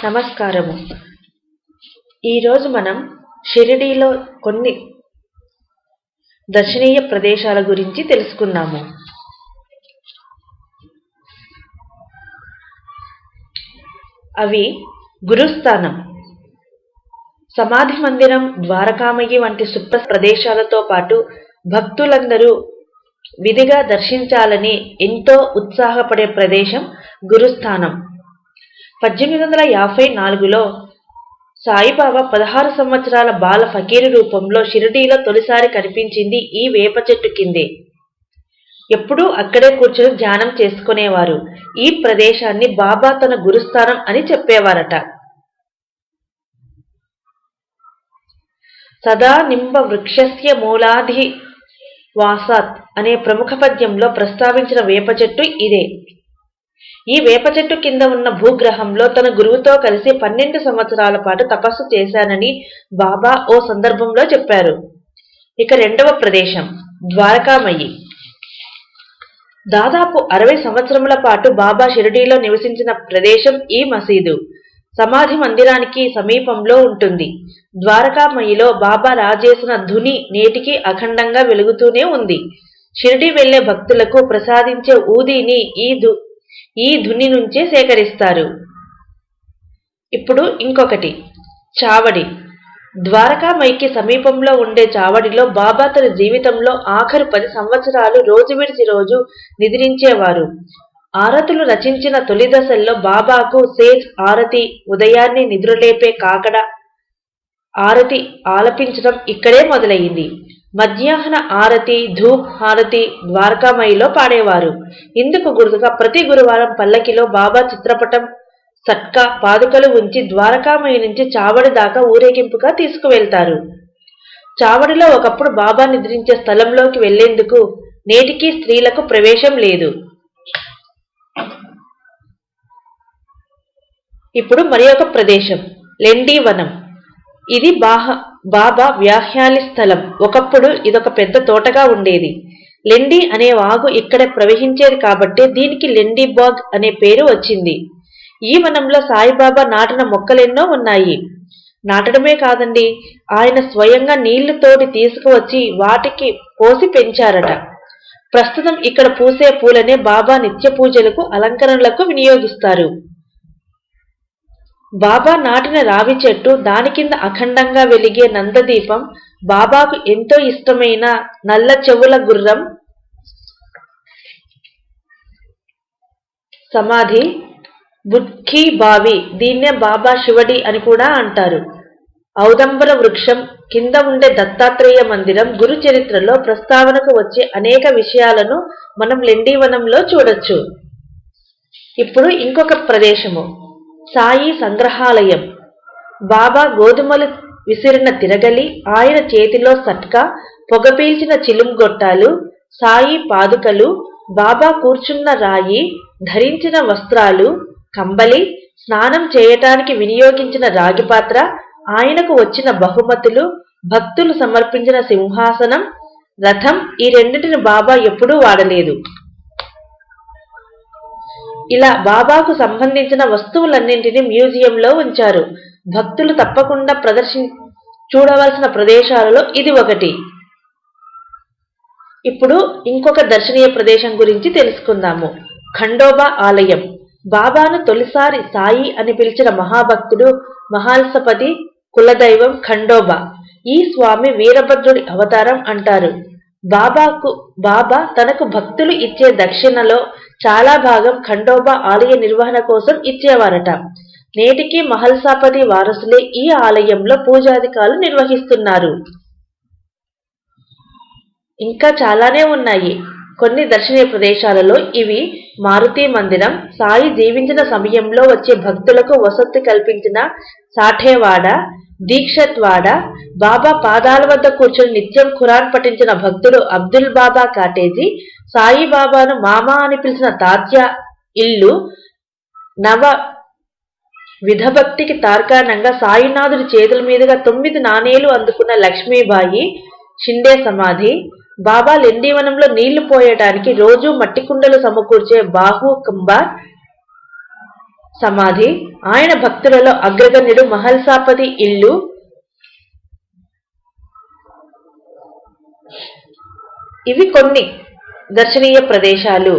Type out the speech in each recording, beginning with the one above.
నమస్కారము. ఈరోజు మనం షిరిడీలో కొన్ని దర్శనీయ ప్రదేశాల గురించి తెలుసుకుందాము. అవి గురుస్థానం, సమాధి మందిరం, ద్వారకామయ్యి వంటి సుప్రసిద్ధ ప్రదేశాలతో పాటు భక్తులందరూ విధిగా దర్శించాలని ఎంతో ఉత్సాహపడే ప్రదేశం గురుస్థానం. 1854లో సాయిబాబా 16 సంవత్సరాల బాల ఫకీరు రూపంలో షిరిడీలో తొలిసారి కనిపించింది ఈ వేప చెట్టు కిందే. ఎప్పుడూ అక్కడే కూర్చొని ధ్యానం చేసుకునేవారు. ఈ ప్రదేశాన్ని బాబా తన గురుస్థానం అని చెప్పేవారట. సదా నింబ వృక్షస్య మూలాధి వాసాత్ అనే ప్రముఖ పద్యంలో ప్రస్తావించిన వేప చెట్టు ఇదే. ఈ వేప చెట్టు కింద ఉన్న భూగ్రహంలో తన గురువుతో కలిసి 12 సంవత్సరాల పాటు తపస్సు చేశానని బాబా ఓ సందర్భంలో చెప్పారు. ఇక రెండవ ప్రదేశం ద్వారకామయ్యి. దాదాపు 60 సంవత్సరముల పాటు బాబా షిరిడీలో నివసించిన ప్రదేశం ఈ మసీదు. సమాధి మందిరానికి సమీపంలో ఉంటుంది. ద్వారకామయ్యిలో బాబా రాజేసిన ధుని నేటికి అఖండంగా వెలుగుతూనే ఉంది. షిరిడీ వెళ్లే భక్తులకు ప్రసాదించే ఊదీని ఈ ధుని నుంచే సేకరిస్తారు. ఇప్పుడు ఇంకొకటి చావడి. ద్వారకామయ్యికి సమీపంలో ఉండే చావడిలో బాబా తన జీవితంలో ఆఖరు 10 సంవత్సరాలు రోజు విడిచి రోజు నిద్రించేవారు. ఆరతులు రచించిన తొలి దశల్లో బాబాకు సేజ్ ఆరతి, ఉదయాన్నే నిద్రలేపే కాకడ ఆరతి ఆలపించడం ఇక్కడే మొదలైంది. మధ్యాహ్న ఆరతి, ధూప్ హారతి ద్వారకామయ్యిలో పాడేవారు. ఇందుకు గుర్తుగా ప్రతి గురువారం పల్లకిలో బాబా చిత్రపటం, సట్కా, పాదుకలు ఉంచి ద్వారకామయ్యి నుంచి చావడి దాకా ఊరేగింపుగా తీసుకువెళ్తారు. చావడిలో ఒకప్పుడు బాబా నిద్రించే స్థలంలోకి వెళ్లేందుకు నేటికీ స్త్రీలకు ప్రవేశం లేదు. ఇప్పుడు మరి ఒక ప్రదేశం లెండీవనం. ఇది బాబా వ్యాహ్యాలి స్థలం. ఒకప్పుడు ఇదొక పెద్ద తోటగా ఉండేది. లెండి అనే వాగు ఇక్కడ ప్రవహించేది కాబట్టి దీనికి లెండిబాగ్ అనే పేరు వచ్చింది. ఈ వనంలో సాయిబాబా నాటిన మొక్కలెన్నో ఉన్నాయి. నాటడమే కాదండి, ఆయన స్వయంగా నీళ్లు తోడి తీసుకువచ్చి వాటికి పోసి పెంచారట. ప్రస్తుతం ఇక్కడ పూసే పూలనే బాబా నిత్య పూజలకు, అలంకరణలకు వినియోగిస్తారు. బాబా నాటిన రావి చెట్టు, దాని కింద అఖండంగా వెలిగే నందదీపం, బాబాకు ఎంతో ఇష్టమైన నల్ల చెవుల గుర్రం సమాధి, బుట్కీ బావి, దీన్నే బాబా శివడి అని కూడా అంటారు. ఔదంబర వృక్షం కింద ఉండే దత్తాత్రేయ మందిరం, గురు చరిత్రలో ప్రస్తావనకు వచ్చే అనేక విషయాలను మనం లెండీవనంలో చూడొచ్చు. ఇప్పుడు ఇంకొక ప్రదేశము సాయి సంగ్రహాలయం. బాబా గోధుమలు విసిరిన తిరగలి, ఆయన చేతిలో సట్కా, పొగ పీల్చిన చిలుంగొట్టాలు, సాయి పాదుకలు, బాబా కూర్చున్న రాయి, ధరించిన వస్త్రాలు, కంబలి, స్నానం చేయటానికి వినియోగించిన రాగి పాత్ర, ఆయనకు వచ్చిన బహుమతులు, భక్తులు సమర్పించిన సింహాసనం, రథం, ఈ రెండింటిని బాబా ఎప్పుడూ వాడలేదు. ఇలా బాబాకు సంబంధించిన వస్తువులన్నింటినీ మ్యూజియంలో ఉంచారు. భక్తులు తప్పకుండా చూడవలసిన ప్రదేశాలలో ఇది ఒకటి. ఇప్పుడు ఇంకొక దర్శనీయ ప్రదేశం గురించి తెలుసుకుందాము. ఖండోబా ఆలయం. బాబాను తొలిసారి సాయి అని పిలిచిన మహాభక్తుడు మహాల్సపతి కులదైవం ఖండోబా. ఈ స్వామి వీరభద్రుడి అవతారం అంటారు. బాబా తనకు భక్తులు ఇచ్చే దక్షిణలో చాలా భాగం ఖండోబా ఆలయ నిర్వహణ కోసం ఇచ్చేవారట. నేటికి మహల్సాపతి వారసులే ఈ ఆలయంలో పూజాధికాలు నిర్వహిస్తున్నారు. ఇంకా చాలానే ఉన్నాయి. కొన్ని దర్శనీయ ప్రదేశాలలో ఇవి మారుతి మందిరం, సాయి జీవించిన సమయంలో వచ్చే భక్తులకు వసతి కల్పించిన సాఠేవాడ, దీక్షత్వాడ, బాబా పాదాల వద్ద కూర్చొని నిత్యం ఖురాన్ పఠించిన భక్తుడు అబ్దుల్ బాబా కాటేజీ, సాయిబాబాను మామా అని పిలిచిన తాత్యా ఇల్లు, నవ విధభక్తికి తార్కాణంగా సాయినాథుడి చేతుల మీదుగా 9 నాణేలు అందుకున్న లక్ష్మీబాయి షిండే సమాధి, బాబా లెండీవనంలో నీళ్లు పోయటానికి రోజూ మట్టి కుండలు సమకూర్చే బాహు కంబార్, సమాధి, ఆయన భక్తులలో అగ్రగణ్యుడు మహల్సాపతి ఇల్లు, ఇవి కొన్ని దర్శనీయ ప్రదేశాలు.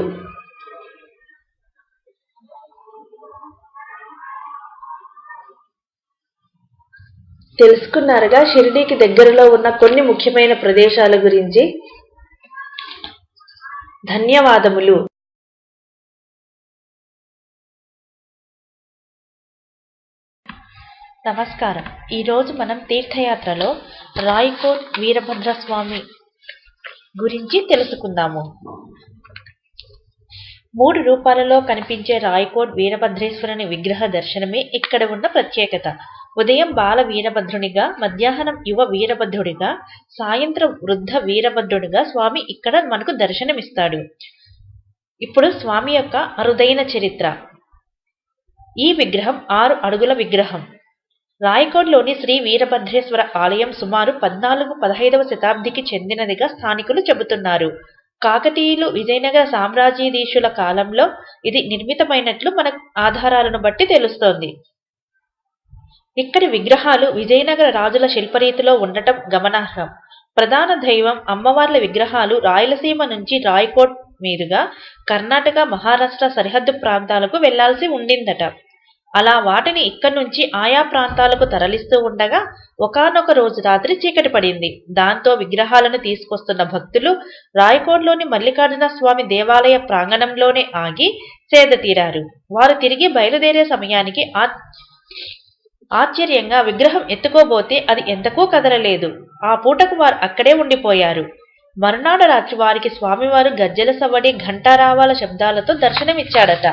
తెలుసుకున్నారుగా షిరిడీకి దగ్గరలో ఉన్న కొన్ని ముఖ్యమైన ప్రదేశాల గురించి. ధన్యవాదములు. నమస్కారం. ఈరోజు మనం తీర్థయాత్రలో రాయకోట్ వీరభద్రస్వామి గురించి తెలుసుకుందాము. 3 రూపాలలో కనిపించే రాయకోట్ వీరభద్రేశ్వరుని విగ్రహ దర్శనమే ఇక్కడ ఉన్న ప్రత్యేకత. ఉదయం బాల వీరభద్రునిగా, మధ్యాహ్నం యువ వీరభద్రుడిగా, సాయంత్రం వృద్ధ వీరభద్రుడిగా స్వామి ఇక్కడ మనకు దర్శనమిస్తాడు. ఇప్పుడు స్వామి యొక్క అరుదైన చరిత్ర. ఈ విగ్రహం 6 అడుగుల విగ్రహం. రాయకోట్లోని శ్రీ వీరభద్రేశ్వర ఆలయం సుమారు 14-15వ శతాబ్దికి చెందినదిగా స్థానికులు చెబుతున్నారు. కాకతీయులు విజయనగర సామ్రాజ్యాధీశుల కాలంలో ఇది నిర్మితమైనట్లు మన ఆధారాలను బట్టి తెలుస్తోంది. ఇక్కడి విగ్రహాలు విజయనగర రాజుల శిల్పరీతిలో ఉండటం గమనార్హం. ప్రధాన దైవం అమ్మవార్ల విగ్రహాలు రాయలసీమ నుంచి రాయకోట్ మీదుగా కర్ణాటక, మహారాష్ట్ర సరిహద్దు ప్రాంతాలకు వెళ్లాల్సి ఉండిందట. అలా వాటిని ఇక్కడి నుంచి ఆయా ప్రాంతాలకు తరలిస్తూ ఉండగా ఒకానొక రోజు రాత్రి చీకటి పడింది. దాంతో విగ్రహాలను తీసుకొస్తున్న భక్తులు రాయకోట్లోని మల్లికార్జున స్వామి దేవాలయ ప్రాంగణంలోనే ఆగి సేద తీరారు. వారు తిరిగి బయలుదేరే సమయానికి ఆశ్చర్యంగా విగ్రహం ఎత్తుకోబోతే అది ఎంతకూ కదలలేదు. ఆ పూటకు వారు అక్కడే ఉండిపోయారు. మరునాడు రాత్రి వారికి స్వామివారు గజ్జెల సవడి, ఘంటారావాల శబ్దాలతో దర్శనమిచ్చాడట.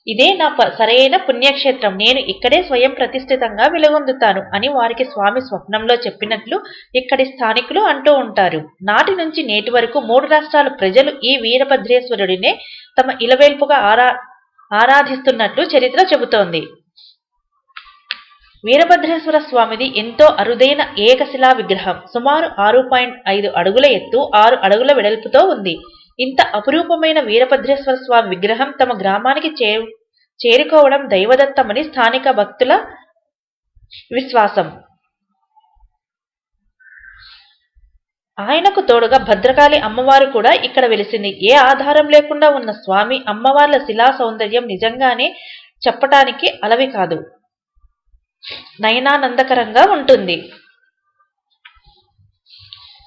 ఇదే నా సరైన పుణ్యక్షేత్రం, నేను ఇక్కడే స్వయం ప్రతిష్ఠితంగా వెలుగొందుతాను అని వారికి స్వామి స్వప్నంలో చెప్పినట్లు ఇక్కడి స్థానికులు అంటూ ఉంటారు. నాటి నుంచి నేటి వరకు 3 రాష్ట్రాల ప్రజలు ఈ వీరభద్రేశ్వరుడినే తమ ఇలవేల్పుగా ఆరాధిస్తున్నట్లు చరిత్ర చెబుతోంది. వీరభద్రేశ్వర స్వామిది ఎంతో అరుదైన ఏకశిలా విగ్రహం. సుమారు 6.5 అడుగుల ఎత్తు, 6 అడుగుల వెడల్పుతో ఉంది. ఇంత అపురూపమైన వీరభద్రేశ్వర స్వామి విగ్రహం తమ గ్రామానికి చేరుకోవడం దైవదత్తమని స్థానిక భక్తుల విశ్వాసం. ఆయనకు తోడుగా భద్రకాళి అమ్మవారు కూడా ఇక్కడ వెలిసింది. ఏ ఆధారం లేకుండా ఉన్న స్వామి అమ్మవార్ల శిలా సౌందర్యం నిజంగానే చెప్పటానికి అలవి కాదు, నయనానందకరంగా ఉంటుంది.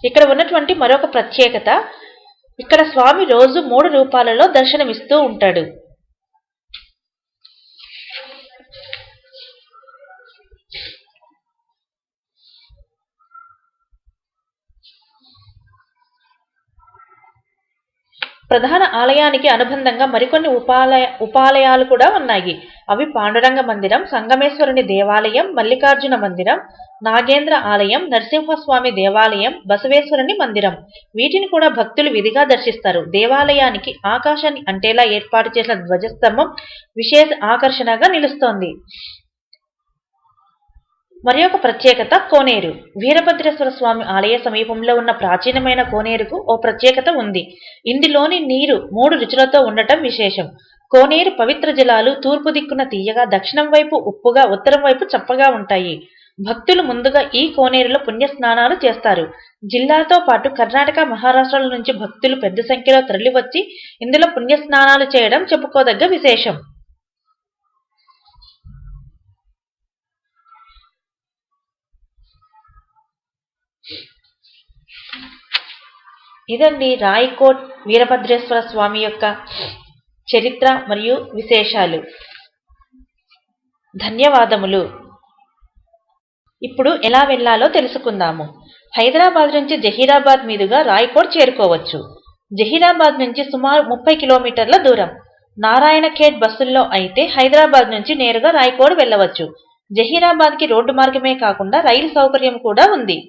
ఇక్కడ ఉన్నటువంటి మరొక ప్రత్యేకత, ఇక్కడ స్వామి రోజు 3 రూపాలలో దర్శనమిస్తూ ఉంటాడు. ప్రధాన ఆలయానికి అనుబంధంగా మరికొన్ని ఉపాలయాలు కూడా ఉన్నాయి. అవి పాండురంగ మందిరం, సంగమేశ్వరుని దేవాలయం, మల్లికార్జున మందిరం, నాగేంద్ర ఆలయం, నరసింహస్వామి దేవాలయం, బసవేశ్వరుని మందిరం. వీటిని కూడా భక్తులు విధిగా దర్శిస్తారు. దేవాలయానికి ఆకాశాన్ని అంటేలా ఏర్పాటు చేసిన ధ్వజస్తంభం విశేష ఆకర్షణగా నిలుస్తోంది. మరి ఒక ప్రత్యేకత కోనేరు. వీరభద్రేశ్వర స్వామి ఆలయ సమీపంలో ఉన్న ప్రాచీనమైన కోనేరుకు ఓ ప్రత్యేకత ఉంది. ఇందులోని నీరు 3 రుచులతో ఉండటం విశేషం. కోనేరు పవిత్ర జలాలు తూర్పు దిక్కున తీయగా, దక్షిణం వైపు ఉప్పుగా, ఉత్తరం వైపు చప్పగా ఉంటాయి. భక్తులు ముందుగా ఈ కోనేరులో పుణ్యస్నానాలు చేస్తారు. జిల్లాతో పాటు కర్ణాటక, మహారాష్ట్రల నుంచి భక్తులు పెద్ద సంఖ్యలో తరలివచ్చి ఇందులో పుణ్యస్నానాలు చేయడం చెప్పుకోదగ్గ విశేషం. ఇదండి రాయకోట్ వీరభద్రేశ్వర స్వామి యొక్క చరిత్ర మరియు విశేషాలు. ధన్యవాదములు. ఇప్పుడు ఎలా వెళ్లాలో తెలుసుకుందాము. హైదరాబాద్ నుంచి జహీరాబాద్ మీదుగా రాయకోట్ చేరుకోవచ్చు. జహీరాబాద్ నుంచి సుమారు 30 కిలోమీటర్ల దూరం. నారాయణఖేడ్ బస్సుల్లో అయితే హైదరాబాద్ నుంచి నేరుగా రాయకోట్ వెళ్ళవచ్చు. జహీరాబాద్కి రోడ్డు మార్గమే కాకుండా రైలు సౌకర్యం కూడా ఉంది.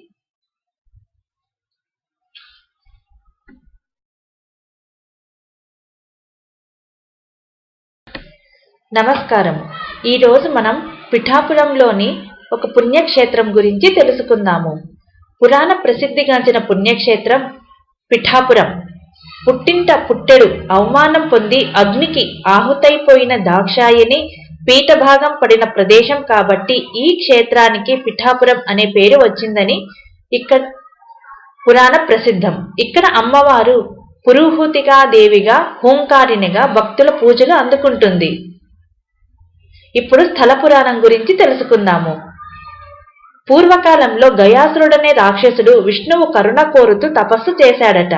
నమస్కారం. ఈరోజు మనం పిఠాపురంలోని ఒక పుణ్యక్షేత్రం గురించి తెలుసుకుందాము. పురాణ ప్రసిద్ధిగాంచిన పుణ్యక్షేత్రం పిఠాపురం. పుట్టింట పుట్టెడు అవమానం పొంది అగ్నికి ఆహుతైపోయిన దాక్షాయిని పీఠభాగం పడిన ప్రదేశం కాబట్టి ఈ క్షేత్రానికి పిఠాపురం అనే పేరు వచ్చిందని ఇక్కడ పురాణ ప్రసిద్ధం. ఇక్కడ అమ్మవారు పురుహూతికా దేవిగా, హూంకారినిగా భక్తుల పూజలు అందుకుంటుంది. ఇప్పుడు స్థల పురాణం గురించి తెలుసుకుందాము. పూర్వకాలంలో గయాసురుడనే రాక్షసుడు విష్ణువు కరుణ కోరుతూ తపస్సు చేశాడట.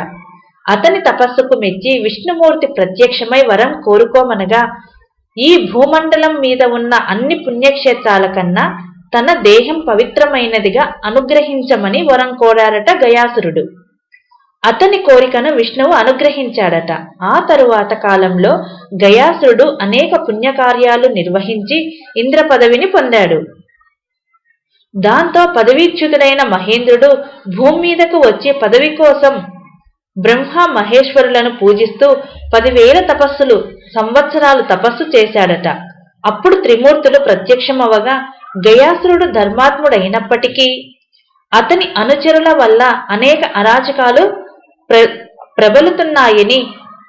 అతని తపస్సుకు మెచ్చి విష్ణుమూర్తి ప్రత్యక్షమై వరం కోరుకోమనగా, ఈ భూమండలం మీద ఉన్న అన్ని పుణ్యక్షేత్రాల కన్నా తన దేహం పవిత్రమైనదిగా అనుగ్రహించమని వరం కోరారట గయాసురుడు. అతని కోరికను విష్ణువు అనుగ్రహించాడట. ఆ తరువాత కాలంలో గయాసురుడు అనేక పుణ్యకార్యాలు నిర్వహించి ఇంద్ర పదవిని పొందాడు. దాంతో పదవీచ్యుతుడైన మహేంద్రుడు భూమి మీదకు వచ్చి పదవి కోసం బ్రహ్మ మహేశ్వరులను పూజిస్తూ 10,000 సంవత్సరాలు తపస్సు చేశాడట. అప్పుడు త్రిమూర్తులు ప్రత్యక్షమవగా గయాసురుడు ధర్మాత్ముడైనప్పటికీ అతని అనుచరుల వల్ల అనేక అరాచకాలు ప్రబలుతున్నాయని,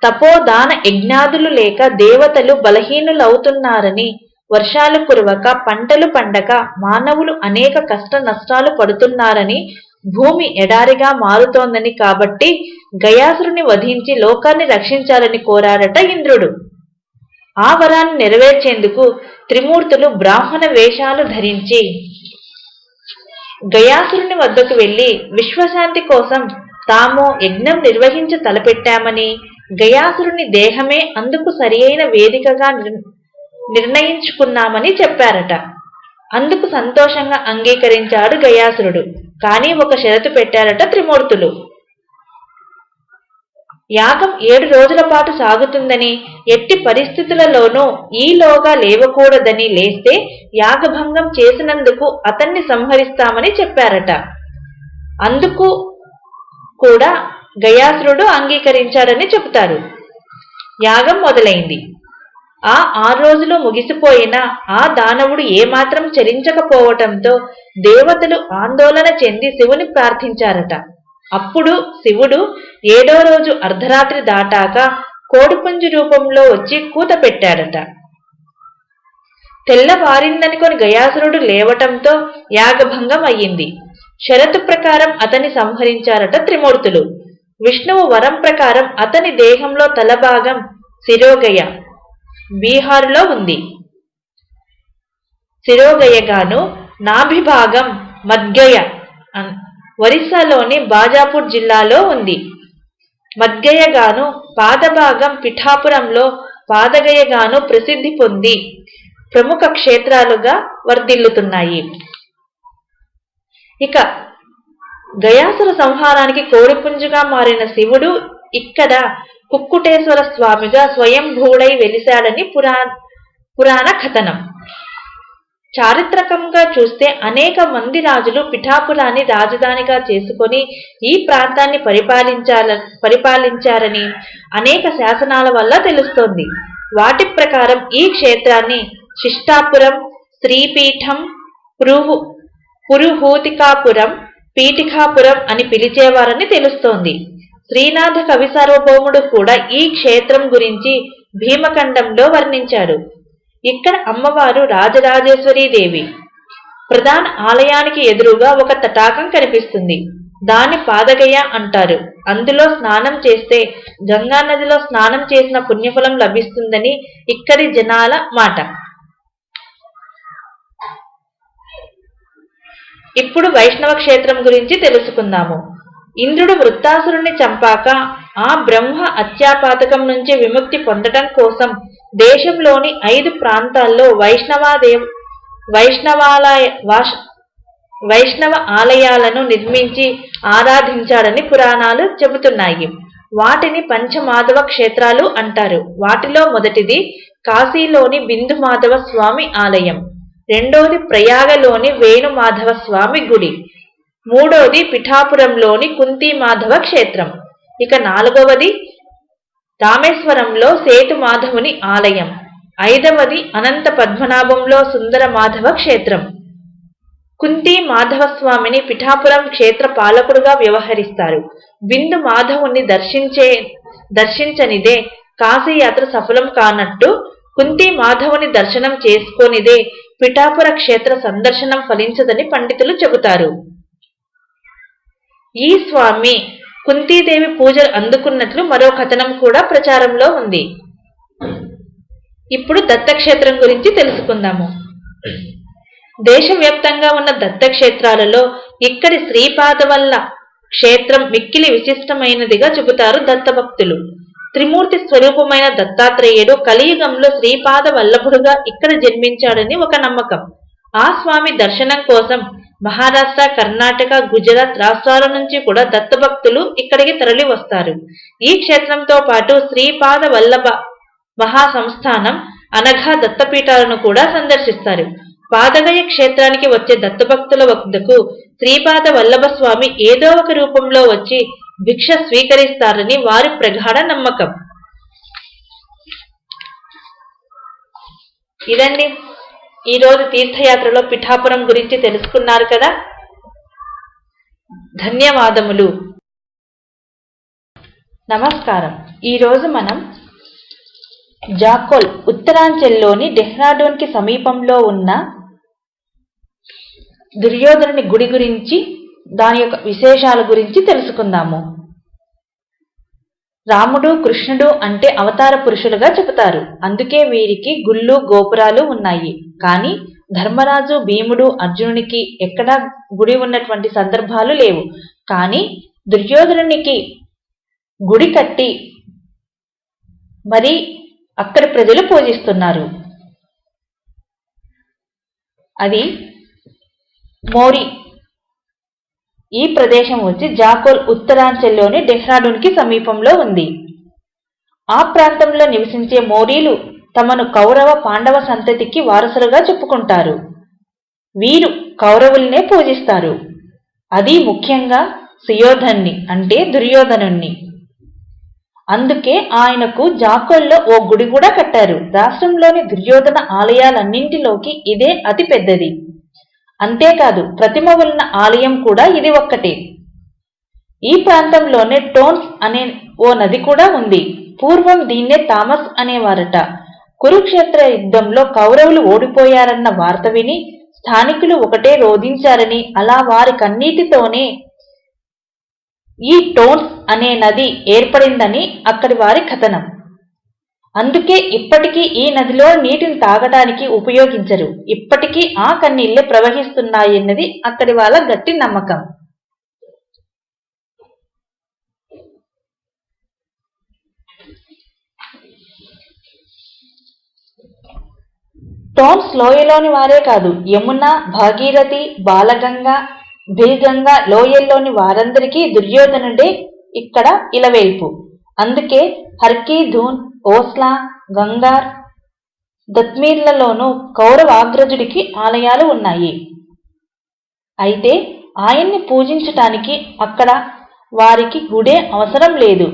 తపోదాన యజ్ఞాదులు లేక దేవతలు బలహీనులవుతున్నారని, వర్షాలు కురవక పంటలు పండక మానవులు అనేక కష్ట నష్టాలు పడుతున్నారని, భూమి ఎడారిగా మారుతోందని, కాబట్టి గయాసురుని వధించి లోకాన్ని రక్షించాలని కోరారట ఇంద్రుడు. ఆ వరాన్ని నెరవేర్చేందుకు త్రిమూర్తులు బ్రాహ్మణ వేషాలు ధరించి గయాసురుని వద్దకు వెళ్లి విశ్వశాంతి కోసం తాము యజ్ఞం నిర్వహించ తలపెట్టామని, గయాసురుని దేహమే అందుకు సరియైన వేదికగా నిర్ణయించుకున్నామని చెప్పారట. అందుకు సంతోషంగా అంగీకరించాడు గయాసురుడు. కానీ ఒక షరతు పెట్టారట త్రిమూర్తులు. యాగం 7 రోజుల పాటు సాగుతుందని, ఎట్టి పరిస్థితులలోనూ ఈలోగా లేవకూడదని, లేస్తే యాగభంగం చేసినందుకు అతన్ని సంహరిస్తామని చెప్పారట. అందుకు కూడా గయాసురుడు అంగీకరించాడని చెబుతారు. యాగం మొదలైంది. ఆ 6 రోజులు ముగిసిపోయినా ఆ దానవుడు ఏమాత్రం చరించకపోవటంతో దేవతలు ఆందోళన చెంది శివుని ప్రార్థించారట. అప్పుడు శివుడు 7వ రోజు అర్ధరాత్రి దాటాక కోడిపుంజు రూపంలో వచ్చి కూత పెట్టాడట. తెల్లవారిందనుకొని గయాసురుడు లేవటంతో యాగభంగం అయ్యింది. షరతు ప్రకారం అతన్ని సంహరించారట త్రిమూర్తులు. విష్ణువు వరం ప్రకారం అతని దేహంలో తలభాగం శిరోగయ బీహారులో ఉంది, శిరోగయగాను, నాభిభాగం మద్గయ ఒరిస్సాలోని బాజాపూర్ జిల్లాలో ఉంది. మద్గయగాను, పాదభాగం పిఠాపురంలో పాదగయగాను ప్రసిద్ధి పొంది ప్రముఖ క్షేత్రాలుగా వర్ధిల్లుతున్నాయి. ఇక గయాసుర సంహారానికి కోడిపుంజుగా మారిన శివుడు ఇక్కడ కుక్కుటేశ్వర స్వామిగా స్వయంభూడై వెలిశాడని పురాణ కథనం. చారిత్రకంగా చూస్తే అనేక మంది రాజులు పిఠాపురాన్ని రాజధానిగా చేసుకొని ఈ ప్రాంతాన్ని పరిపాలించారని అనేక శాసనాల వల్ల తెలుస్తోంది. వాటి ప్రకారం ఈ క్షేత్రాన్ని శిష్టాపురం, శ్రీపీఠం, పురుహూతికాపురం, పీఠికాపురం అని పిలిచేవారని తెలుస్తోంది. శ్రీనాథ కవి సార్వభౌముడు కూడా ఈ క్షేత్రం గురించి భీమఖండంలో వర్ణించాడు. ఇక్కడ అమ్మవారు రాజరాజేశ్వరీదేవి. ప్రధాన ఆలయానికి ఎదురుగా ఒక తటాకం కనిపిస్తుంది. దాన్ని పాదగయ అంటారు. అందులో స్నానం చేస్తే గంగా నదిలో స్నానం చేసిన పుణ్యఫలం లభిస్తుందని ఇక్కడి జనాల మాట. ఇప్పుడు వైష్ణవ క్షేత్రం గురించి తెలుసుకుందాము. ఇంద్రుడు వృత్తాసురుణ్ణి చంపాక ఆ బ్రహ్మ హత్యాపాతకం నుంచి విముక్తి పొందడం కోసం దేశంలోని 5 ప్రాంతాల్లో వైష్ణవ ఆలయాలను నిర్మించి ఆరాధించాడని పురాణాలు చెబుతున్నాయి. వాటిని పంచమాధవ క్షేత్రాలు అంటారు. వాటిలో మొదటిది కాశీలోని బిందు మాధవ స్వామి ఆలయం, రెండోది ప్రయాగలోని వేణుమాధవ స్వామి గుడి, మూడోది పిఠాపురంలోని కుంతి మాధవ క్షేత్రం, ఇక 4వది రామేశ్వరంలో సేతు మాధవుని ఆలయం, 5వది అనంత పద్మనాభంలో సుందర మాధవ క్షేత్రం. కుంతి మాధవస్వామిని పిఠాపురం క్షేత్ర పాలకుడుగా వ్యవహరిస్తారు. బిందు మాధవుని దర్శించనిదే కాశీయాత్ర సఫలం కానట్టు, కుంతి మాధవుని దర్శనం చేసుకోనిదే పిఠాపుర క్షేత్ర సందర్శనం ఫలించదని పండితులు చెబుతారు. ఈ స్వామి కుంతీదేవి పూజలు అందుకున్నట్లు మరో కథనం కూడా ప్రచారంలో ఉంది. ఇప్పుడు దత్తక్షేత్రం గురించి తెలుసుకుందాము. దేశవ్యాప్తంగా ఉన్న దత్తక్షేత్రాలలో ఇక్కడి శ్రీపాదవల్ల క్షేత్రం మిక్కిలి విశిష్టమైనదిగా చెబుతారు దత్తభక్తులు. త్రిమూర్తి స్వరూపమైన దత్తాత్రేయుడు కలియుగంలో శ్రీపాద వల్లభుడుగా ఇక్కడ జన్మించాడని ఒక నమ్మకం. ఆ స్వామి దర్శనం కోసం మహారాష్ట్ర, కర్ణాటక, గుజరాత్ రాష్ట్రాల నుంచి కూడా దత్తభక్తులు ఇక్కడికి తరలి వస్తారు. ఈ క్షేత్రంతో పాటు శ్రీపాద వల్లభ మహాసంస్థానం అనఘా దత్తపీఠాలను కూడా సందర్శిస్తారు. పాదగయ క్షేత్రానికి వచ్చే దత్తభక్తుల వద్దకు శ్రీపాద వల్లభ స్వామి ఏదో ఒక రూపంలో వచ్చి భిక్ష స్వీకరిస్తారని వారి ప్రగాఢ నమ్మకం. ఇదండి ఈరోజు తీర్థయాత్రలో పిఠాపురం గురించి తెలుసుకున్నారు కదా. ధన్యవాదములు. నమస్కారం. ఈరోజు మనం జాకోల్ ఉత్తరాంచల్లోని డెహ్రాడూన్కి సమీపంలో ఉన్న దుర్యోధనుని గుడి గురించి, దాని యొక్క విశేషాల గురించి తెలుసుకుందాము. రాముడు, కృష్ణుడు అంటే అవతార పురుషులుగా చెబుతారు. అందుకే వీరికి గుళ్ళు, గోపురాలు ఉన్నాయి. కానీ ధర్మరాజు, భీముడు, అర్జునునికి ఎక్కడా గుడి ఉన్నటువంటి సందర్భాలు లేవు. కానీ దుర్యోధనునికి గుడి కట్టి మరి అక్కడి ప్రజలు పూజిస్తున్నారు. అది మోరి. ఈ ప్రదేశం వచ్చి జాకోల్ ఉత్తరాంచల్లోని డెహ్రాడూన్కి సమీపంలో ఉంది. ఆ ప్రాంతంలో నివసించే మోరీలు తమను కౌరవ, పాండవ సంతతికి వారసులుగా చెప్పుకుంటారు. వీరు కౌరవుల్నే పూజిస్తారు. అది ముఖ్యంగా సుయోధన్ని అంటే దుర్యోధనుణ్ణి. అందుకే ఆయనకు జాకోల్లో ఓ గుడి కూడా కట్టారు. రాష్ట్రంలోని దుర్యోధన ఆలయాలన్నింటిలోకి ఇదే అతి పెద్దది. అంతేకాదు ప్రతిమ ఉన్న ఆలయం కూడా ఇది ఒక్కటే. ఈ ప్రాంతంలోనే టోన్స్ అనే ఓ నది కూడా ఉంది. పూర్వం దీన్నే తామస్ అనేవారట. కురుక్షేత్ర యుద్ధంలో కౌరవులు ఓడిపోయారన్న వార్త విని స్థానికులు ఒకటే రోధించారని, అలా వారి కన్నీటితోనే ఈ టోన్స్ అనే నది ఏర్పడిందని అక్కడి వారి కథనం. అందుకే ఇప్పటికీ ఈ నదిలో నీటిని తాగడానికి ఉపయోగించరు. ఇప్పటికీ ఆ కన్నీళ్లే ప్రవహిస్తున్నాయన్నది అక్కడి వాళ్ళ గట్టి నమ్మకం. టోన్స్ లోయలోని వారే కాదు, యమున, భాగీరథి, బాలగంగ, భిల్గంగ లోయల్లోని వారందరికీ దుర్యోధనుడే ఇక్కడ ఇలవేల్పు. అందుకే హర్కీ, ధూన్, ఓస్లా, గంగార్, దత్మీర్లలోనూ కౌరవాగ్రజుడికి ఆలయాలు ఉన్నాయి. అయితే ఆయన్ని పూజించటానికి అక్కడ వారికి గుడే అవసరం లేదు.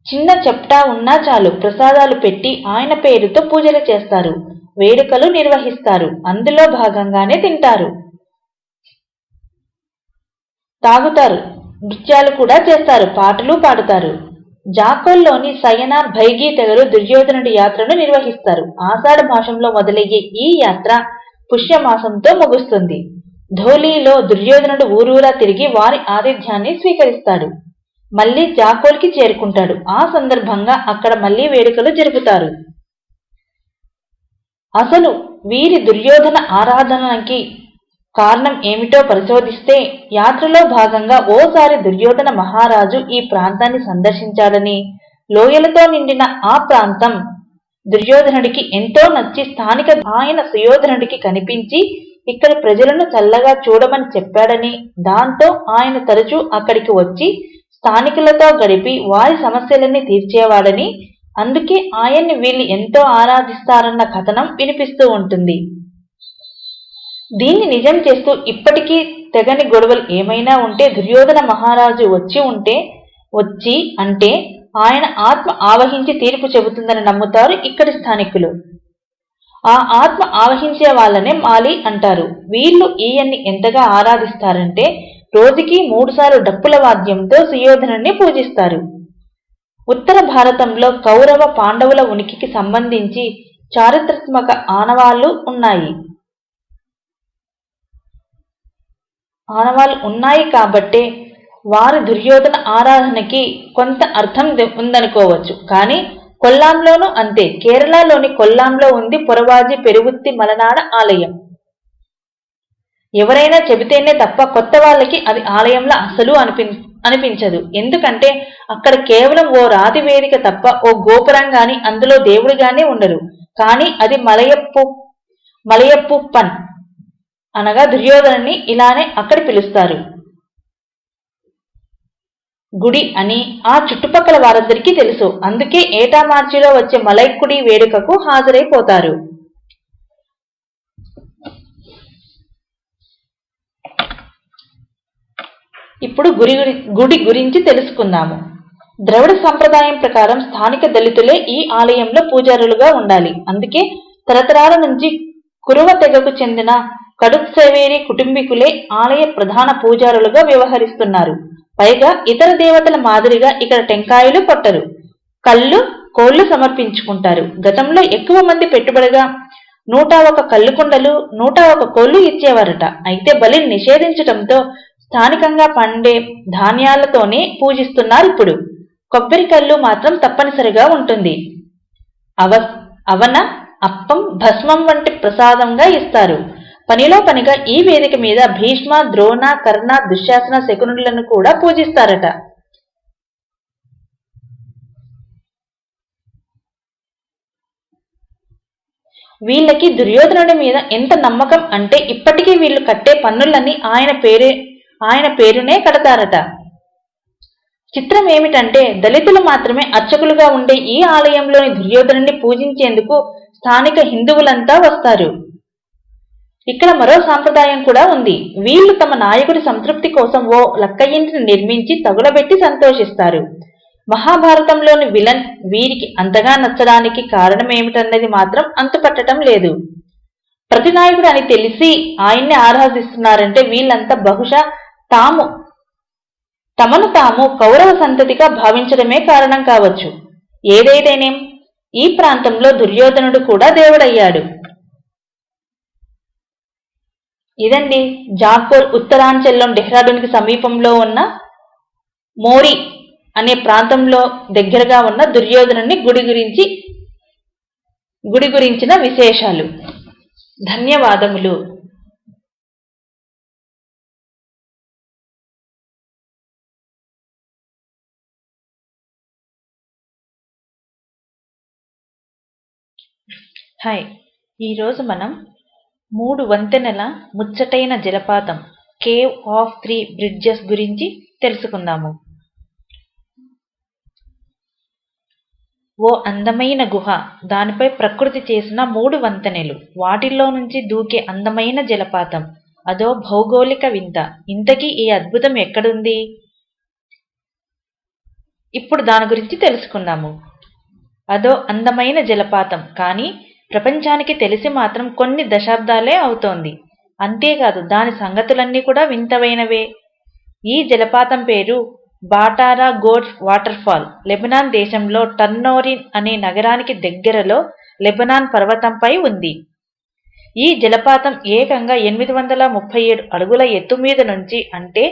చిన్న చెప్టా ఉన్నా చాలు, ప్రసాదాలు పెట్టి ఆయన పేరుతో పూజలు చేస్తారు, వేడుకలు నిర్వహిస్తారు. అందులో భాగంగానే తింటారు, తాగుతారు, నృత్యాలు కూడా చేస్తారు, పాటలు పాడుతారు. జాకోల్లోని సయన, భైగి తెగలు దుర్యోధనుడి యాత్రను నిర్వహిస్తారు. ఆషాఢ మాసంలో మొదలయ్యే ఈ యాత్ర పుష్యమాసంతో ముగుస్తుంది. ధోలీలో దుర్యోధనుడు ఊరూరా తిరిగి వారి ఆతిథ్యాన్ని స్వీకరిస్తాడు. మళ్లీ జాకోల్కి చేరుకుంటాడు. ఆ సందర్భంగా అక్కడ మళ్లీ వేడుకలు జరుపుతారు. అసలు వీరి దుర్యోధన ఆరాధనకి కారణం ఏమిటో పరిశోధిస్తే, యాత్రలో భాగంగా ఓసారి దుర్యోధన మహారాజు ఈ ప్రాంతాన్ని సందర్శించాడని, లోయలతో నిండిన ఆ ప్రాంతం దుర్యోధనుడికి ఎంతో నచ్చి స్థానిక ఆయన సుయోధనుడికి కనిపించి ఇక్కడ ప్రజలను చల్లగా చూడమని చెప్పాడని, దాంతో ఆయన తరచూ అక్కడికి వచ్చి స్థానికులతో గడిపి వారి సమస్యలన్నీ తీర్చేవాడని, అందుకే ఆయన్ని వీళ్ళు ఎంతో ఆరాధిస్తారన్న కథనం వినిపిస్తూ ఉంటుంది. దీన్ని నిజం చేస్తూ ఇప్పటికీ తెగని గొడవలు ఏమైనా ఉంటే దుర్యోధన మహారాజు వచ్చి అంటే ఆయన ఆత్మ ఆవహించి తీర్పు చెబుతుందని నమ్ముతారు ఇక్కడి స్థానికులు. ఆ ఆత్మ ఆవహించే వాళ్ళనే మాలి అంటారు. వీళ్ళు ఈయన్ని ఎంతగా ఆరాధిస్తారంటే రోజుకి 3 సార్లు డప్పుల వాద్యంతో సుయోధనుణ్ణి పూజిస్తారు. ఉత్తర భారతంలో కౌరవ పాండవుల ఉనికికి సంబంధించి చారిత్రాత్మక ఆనవాళ్లు ఉన్నాయి కాబట్టే వారి దుర్యోధన ఆరాధనకి కొంత అర్థం ఉందనుకోవచ్చు. కానీ కొల్లాంలోనూ అంతే. కేరళలోని కొల్లాంలో ఉంది పొరవాజి పెరువుత్తి మలనాడ ఆలయం. ఎవరైనా చెబితేనే తప్ప కొత్త వాళ్ళకి అది ఆలయంలో అసలు అనిపించదు. ఎందుకంటే అక్కడ కేవలం ఓ రాతి వేదిక తప్ప ఓ గోపురం గాని అందులో దేవుడు గాని ఉండరు. కానీ అది మలయప్పుప్పన్ అనగా దుర్యోధనుని ఇలానే అక్కడ పిలుస్తారు గుడి అని ఆ చుట్టుపక్కల వారందరికీ తెలుసు. అందుకే ఏటా మార్చిలో వచ్చే మలైక్కుడి వేడుకకు హాజరైపోతారు. ఇప్పుడు గుడి గురించి తెలుసుకుందాము. ద్రవిడ సంప్రదాయం ప్రకారం స్థానిక దళితులే ఈ ఆలయంలో పూజారులుగా ఉండాలి. అందుకే తరతరాల నుంచి కురువ తెగకు చెందిన కడుత్సేవేరి కుటుంబీకులే ఆలయ ప్రధాన పూజారులుగా వ్యవహరిస్తున్నారు. పైగా ఇతర దేవతల మాదిరిగా ఇక్కడ టెంకాయలు కొట్టరు, కళ్ళు కోళ్లు సమర్పించుకుంటారు. గతంలో ఎక్కువ మంది పెట్టుబడిగా 101 కళ్ళు కుండలు 101 కోళ్లు ఇచ్చేవారట. అయితే బలిని నిషేధించటంతో స్థానికంగా పండే ధాన్యాలతోనే పూజిస్తున్నారు. ఇప్పుడు కొబ్బరి కళ్ళు మాత్రం తప్పనిసరిగా ఉంటుంది. అవన, అప్పం, భస్మం వంటి ప్రసాదంగా ఇస్తారు. పనిలో పనిగా ఈ వేదిక మీద భీష్మ, ద్రోణ, కర్ణ, దుశ్శాసన, శకునులను కూడా పూజిస్తారట. వీళ్ళకి దుర్యోధనుడి మీద ఎంత నమ్మకం అంటే ఇప్పటికీ వీళ్ళు కట్టే పన్నులన్నీ ఆయన పేరునే కడతారట. చిత్రం ఏమిటంటే దళితులు మాత్రమే అర్చకులుగా ఉండే ఈ ఆలయంలోని దుర్యోధనుడిని పూజించేందుకు స్థానిక హిందువులంతా వస్తారు. ఇక్కడ మరో సాంప్రదాయం కూడా ఉంది. వీళ్ళు తమ నాయకుడి సంతృప్తి కోసం ఓ లక్క ఇంటిని నిర్మించి తగులబెట్టి సంతోషిస్తారు. మహాభారతంలోని విలన్ వీరికి అంతగా నచ్చడానికి కారణమేమిటన్నది మాత్రం అంతుపట్టడం లేదు. ప్రతి నాయకుడు అని తెలిసి ఆయన్ని ఆరాధిస్తున్నారంటే వీళ్ళంతా బహుశా తమను తాము కౌరవ సంతతిగా భావించడమే కారణం కావచ్చు. ఏదైతేనేం ఈ ప్రాంతంలో దుర్యోధనుడు కూడా దేవుడయ్యాడు. ఇదండి జాగ్పూర్ ఉత్తరాంచల్లోని డెహ్రాడూన్కి సమీపంలో ఉన్న మోరీ అనే ప్రాంతంలో దగ్గరగా ఉన్న దుర్యోధనుని గుడి గురించిన విశేషాలు. ధన్యవాదములు. హాయ్, ఈరోజు మనం 3 వంతెనల ముచ్చటైన జలపాతం కేవ్ ఆఫ్ 3 బ్రిడ్జెస్ గురించి తెలుసుకుందాము. ఓ అందమైన గుహ, దానిపై ప్రకృతి చేసిన 3 వంతెనలు, వాటిల్లో నుంచి దూకే అందమైన జలపాతం, అదో భౌగోళిక వింత. ఇంతకీ ఈ అద్భుతం ఎక్కడుంది? ఇప్పుడు దాని గురించి తెలుసుకుందాము. అదో అందమైన జలపాతం కానీ ప్రపంచానికి తెలిసి మాత్రం కొన్ని దశాబ్దాలే అవుతోంది. అంతేకాదు దాని సంగతులన్నీ కూడా వింతవైనవే. ఈ జలపాతం పేరు బాటారా గోడ్స్ వాటర్ఫాల్. లెబనాన్ దేశంలో టర్నోరిన్ అనే నగరానికి దగ్గరలో లెబనాన్ పర్వతంపై ఉంది. ఈ జలపాతం ఏకంగా 837 అడుగుల ఎత్తు మీద నుంచి, అంటే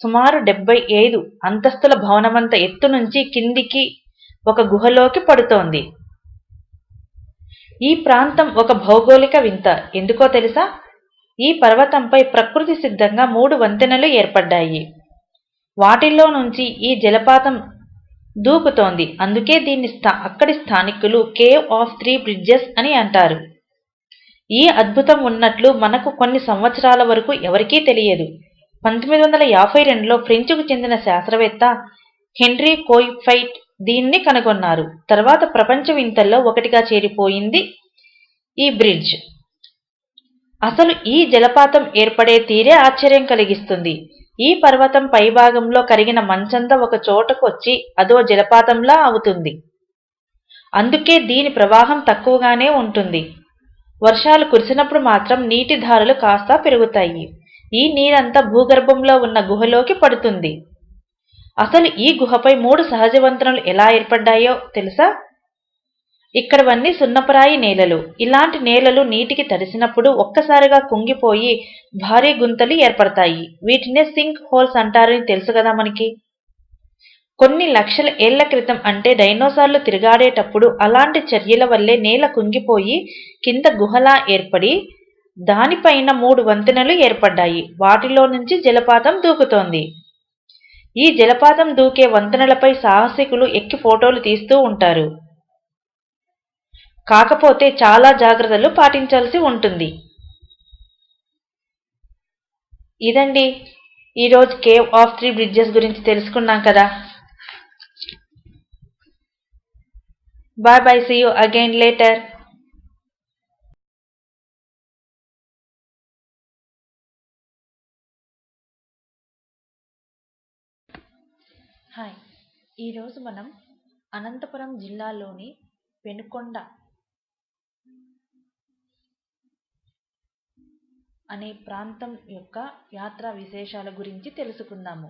సుమారు 75 అంతస్తుల భవనమంత ఎత్తు నుంచి కిందికి ఒక గుహలోకి పడుతోంది. ఈ ప్రాంతం ఒక భౌగోళిక వింత. ఎందుకో తెలుసా? ఈ పర్వతంపై ప్రకృతి సిద్ధంగా 3 వంతెనలు ఏర్పడ్డాయి. వాటిల్లో నుంచి ఈ జలపాతం దూకుతోంది. అందుకే దీన్ని అక్కడి స్థానికులు కేవ్ ఆఫ్ 3 బ్రిడ్జెస్ అని అంటారు. ఈ అద్భుతం ఉన్నట్లు మనకు కొన్ని సంవత్సరాల వరకు ఎవరికీ తెలియదు. 1952లో ఫ్రెంచ్కు చెందిన శాస్త్రవేత్త హెన్రీ కోయిఫైట్ దీన్ని కనుగొన్నారు. తర్వాత ప్రపంచ వింతల్లో ఒకటిగా చేరిపోయింది ఈ బ్రిడ్జ్. అసలు ఈ జలపాతం ఏర్పడే తీరే ఆశ్చర్యం కలిగిస్తుంది. ఈ పర్వతం పైభాగంలో కరిగిన మంచంతా ఒక చోటకు వచ్చి అదో జలపాతంలా అవుతుంది. అందుకే దీని ప్రవాహం తక్కువగానే ఉంటుంది. వర్షాలు కురిసినప్పుడు మాత్రం నీటి ధారలు కాస్త పెరుగుతాయి. ఈ నీరంతా భూగర్భంలో ఉన్న గుహలోకి పడుతుంది. అసలు ఈ గుహపై 3 సహజ వంతెనలు ఎలా ఏర్పడ్డాయో తెలుసా? ఇక్కడవన్నీ సున్నపురాయి నేలలు. ఇలాంటి నేలలు నీటికి తడిసినప్పుడు ఒక్కసారిగా కుంగిపోయి భారీ గుంతలు ఏర్పడతాయి. వీటినే సింక్ హోల్స్ అంటారని తెలుసు కదా మనకి. కొన్ని లక్షల ఏళ్ల క్రితం అంటే డైనోసార్లు తిరుగాడేటప్పుడు అలాంటి చర్యల వల్లే నేల కుంగిపోయి కింద గుహలా ఏర్పడి దానిపైన 3 వంతెనలు ఏర్పడ్డాయి. వాటిలో నుంచి జలపాతం దూకుతోంది. ఈ జలపాతం దూకే వంతెనలపై సాహసికులు ఎక్కి ఫోటోలు తీస్తూ ఉంటారు. కాకపోతే చాలా జాగ్రత్తలు పాటించాల్సి ఉంటుంది. ఇదండి ఈరోజు కేవ్ ఆఫ్ 3 బ్రిడ్జెస్ గురించి తెలుసుకున్నాం కదా. Bye bye, see you again later. Hi, ఈరోజు మనం అనంతపురం జిల్లాలోని పెనుకొండ అనే ప్రాంతం యొక్క యాత్రా విశేషాల గురించి తెలుసుకుందాము.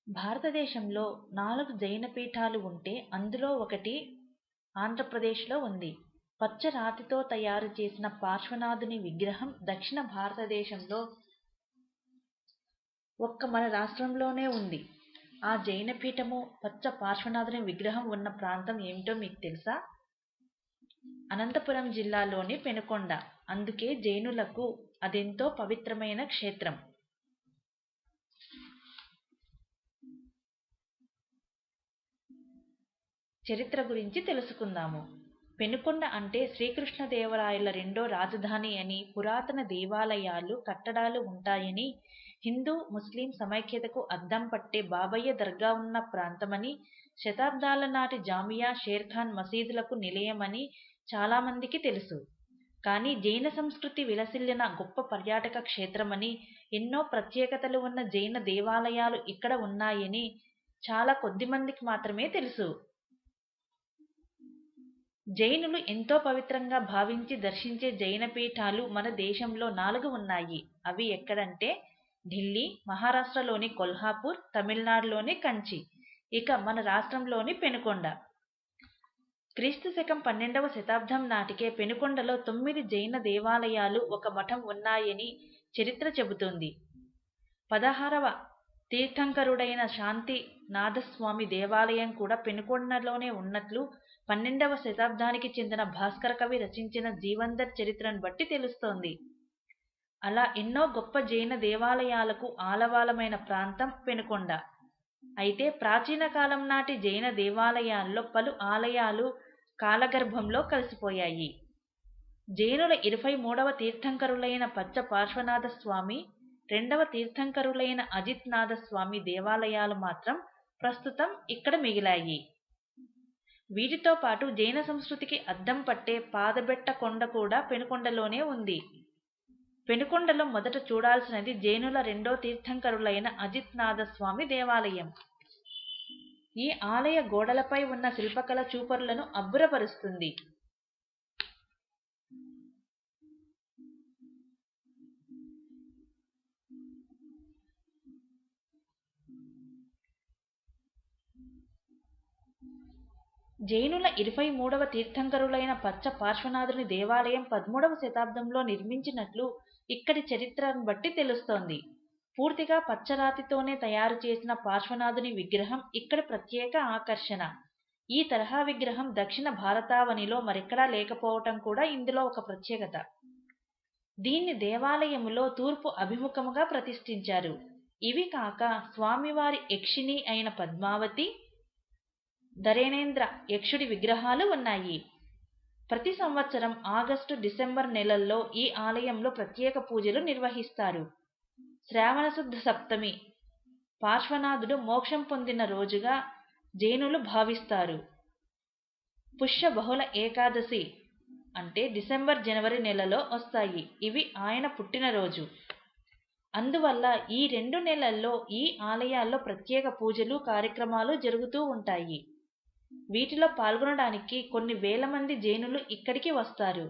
భారతదేశంలో 4 జైన పీఠాలు ఉంటే అందులో ఒకటి ఆంధ్రప్రదేశ్లో ఉంది. పచ్చ రాతితో తయారు చేసిన పార్శ్వనాథుని విగ్రహం దక్షిణ భారతదేశంలో ఒక్క మన రాష్ట్రంలోనే ఉంది. ఆ జైన పీఠము పచ్చ పార్శ్వనాథుని విగ్రహం ఉన్న ప్రాంతం ఏమిటో మీకు తెలుసా? అనంతపురం జిల్లాలోని పెనుకొండ. అందుకే జైనులకు అదెంతో పవిత్రమైన క్షేత్రం. చరిత్ర గురించి తెలుసుకుందాము. పెనుకొండ అంటే శ్రీకృష్ణదేవరాయల రెండో రాజధాని అని, పురాతన దేవాలయాలు కట్టడాలు ఉంటాయని, హిందూ ముస్లిం సమైక్యతకు అద్దం పట్టే బాబయ్య దర్గా ఉన్న ప్రాంతమని, శతాబ్దాల నాటి జామియా షేర్ఖాన్ మసీదులకు నిలయమని చాలామందికి తెలుసు. కానీ జైన సంస్కృతి విలసిల్లిన గొప్ప పర్యాటక క్షేత్రమని, ఎన్నో ప్రత్యేకతలు ఉన్న జైన దేవాలయాలు ఇక్కడ ఉన్నాయని చాలా కొద్దిమందికి మాత్రమే తెలుసు. జైనులు ఎంతో పవిత్రంగా భావించి దర్శించే జైన పీఠాలు మన దేశంలో 4 ఉన్నాయి. అవి ఎక్కడంటే ఢిల్లీ, మహారాష్ట్రలోని కొల్హాపూర్, తమిళనాడులోని కంచి, ఇక మన రాష్ట్రంలోని పెనుకొండ. క్రీస్తు శకం 12వ శతాబ్దం నాటికే పెనుకొండలో 9 జైన దేవాలయాలు, ఒక మఠం ఉన్నాయని చరిత్ర చెబుతుంది. 16వ తీర్థంకరుడైన శాంతినాథస్వామి దేవాలయం కూడా పెనుకొండలోనే ఉన్నట్లు 12వ శతాబ్దానికి చెందిన భాస్కర కవి రచించిన జీవందర్ చరిత్రను బట్టి తెలుస్తోంది. అలా ఎన్నో గొప్ప జైన దేవాలయాలకు ఆలవాలమైన ప్రాంతం పెనుకొండ. అయితే ప్రాచీన కాలం నాటి జైన దేవాలయాల్లో పలు ఆలయాలు కాలగర్భంలో కలిసిపోయాయి. జైనుల 23వ తీర్థంకరులైన పచ్చ పార్శ్వనాథ స్వామి, 2వ తీర్థంకరులైన అజిత్నాథ స్వామి దేవాలయాలు మాత్రం ప్రస్తుతం ఇక్కడ మిగిలాయి. వీటితో పాటు జైన సంస్కృతికి అద్దం పట్టే పాదబెట్ట కొండ కూడా పెనుకొండలోనే ఉంది. పెనుకొండలో మొదట చూడాల్సినది జైనుల 2వ తీర్థంకరులైన అజిత్నాథ స్వామి దేవాలయం. ఈ ఆలయ గోడలపై ఉన్న శిల్పకళ చూపరులను అబ్బురపరుస్తుంది. జైనుల 23వ తీర్థంకరులైన పచ్చ పార్శ్వనాథుని దేవాలయం 13వ శతాబ్దంలో నిర్మించినట్లు ఇక్కడి చరిత్రను బట్టి తెలుస్తోంది. పూర్తిగా పచ్చరాతితోనే తయారు చేసిన పార్శ్వనాథుని విగ్రహం ఇక్కడ ప్రత్యేక ఆకర్షణ. ఈ తరహా విగ్రహం దక్షిణ భారతావనిలో మరెక్కడా లేకపోవటం కూడా ఇందులో ఒక ప్రత్యేకత. దీన్ని దేవాలయములో తూర్పు అభిముఖముగా ప్రతిష్ఠించారు. ఇవి కాక స్వామివారి యక్షిణి అయిన పద్మావతి, ధరేణేంద్ర యక్షుడి విగ్రహాలు ఉన్నాయి. ప్రతి సంవత్సరం ఆగస్టు, డిసెంబర్ నెలల్లో ఈ ఆలయంలో ప్రత్యేక పూజలు నిర్వహిస్తారు. శ్రావణ శుద్ధ సప్తమి పార్శ్వనాథుడు మోక్షం పొందిన రోజుగా జైనులు భావిస్తారు. పుష్య బహుళ ఏకాదశి అంటే డిసెంబర్, జనవరి నెలలో వస్తాయి. ఇవి ఆయన పుట్టినరోజు. అందువల్ల ఈ 2 నెలల్లో ఈ ఆలయాల్లో ప్రత్యేక పూజలు, కార్యక్రమాలు జరుగుతూ ఉంటాయి. వీటిలో పాల్గొనడానికి కొన్ని వేల మంది జైనులు ఇక్కడికి వస్తారు.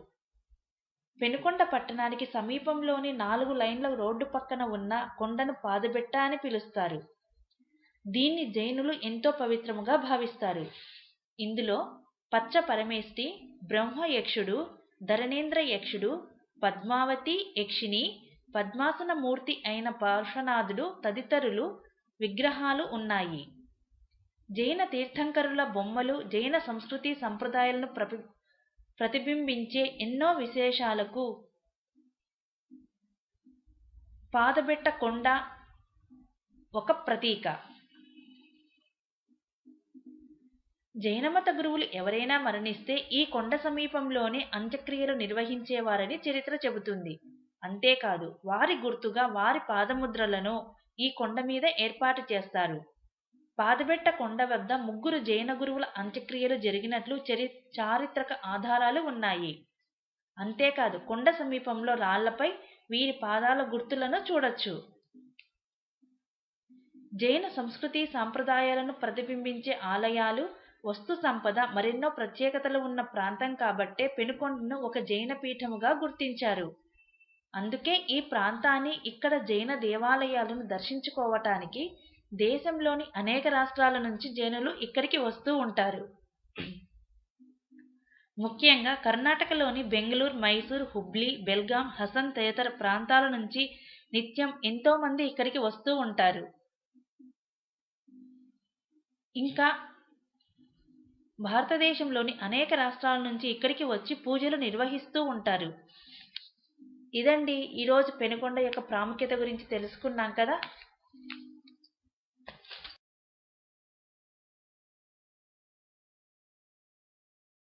పెనుకొండ పట్టణానికి సమీపంలోని 4 లైన్ల రోడ్డు పక్కన ఉన్న కొండను పాదబెట్ట అని పిలుస్తారు. దీన్ని జైనులు ఎంతో పవిత్రముగా భావిస్తారు. ఇందులో పచ్చ పరమేష్టి, బ్రహ్మయక్షుడు, ధరణేంద్ర యక్షుడు, పద్మావతి యక్షిని, పద్మాసన మూర్తి అయిన పార్శ్వనాథుడు తదితరులు విగ్రహాలు ఉన్నాయి. జైన తీర్థంకరుల బొమ్మలు జైన సంస్కృతి సంప్రదాయాలను ప్రతిబింబించే ఎన్నో విశేషాలకు పాదబెట్ట కొండ ఒక ప్రతీక. జైనమత గురువులు ఎవరైనా మరణిస్తే ఈ కొండ సమీపంలోనే అంత్యక్రియలు నిర్వహించేవారని చరిత్ర చెబుతుంది. అంతేకాదు, వారి గుర్తుగా వారి పాదముద్రలను ఈ కొండ మీద ఏర్పాటు చేస్తారు. పాదబెట్ట కొండ వద్ద 3 జైన గురువుల అంత్యక్రియలు జరిగినట్లు చారిత్రక ఆధారాలు ఉన్నాయి. అంతేకాదు, కొండ సమీపంలో రాళ్లపై వీరి పాదాల గుర్తులను చూడొచ్చు. జైన సంస్కృతి సాంప్రదాయాలను ప్రతిబింబించే ఆలయాలు, వస్తు సంపద, మరెన్నో ప్రత్యేకతలు ఉన్న ప్రాంతం కాబట్టే పెనుకొండను ఒక జైన పీఠముగా గుర్తించారు. అందుకే ఈ ప్రాంతాన్ని, ఇక్కడ జైన దేవాలయాలను దర్శించుకోవటానికి దేశంలోని అనేక రాష్ట్రాల నుంచి జైనులు ఇక్కడికి వస్తూ ఉంటారు. ముఖ్యంగా కర్ణాటకలోని బెంగళూరు, మైసూర్, హుబ్లీ, బెల్గాం, హసన్ తదితర ప్రాంతాల నుంచి నిత్యం ఎంతో మంది ఇక్కడికి వస్తూ ఉంటారు. ఇంకా భారతదేశంలోని అనేక రాష్ట్రాల నుంచి ఇక్కడికి వచ్చి పూజలు నిర్వహిస్తూ ఉంటారు. ఇదండి ఈరోజు పెనుకొండ యొక్క ప్రాముఖ్యత గురించి తెలుసుకున్నాం కదా.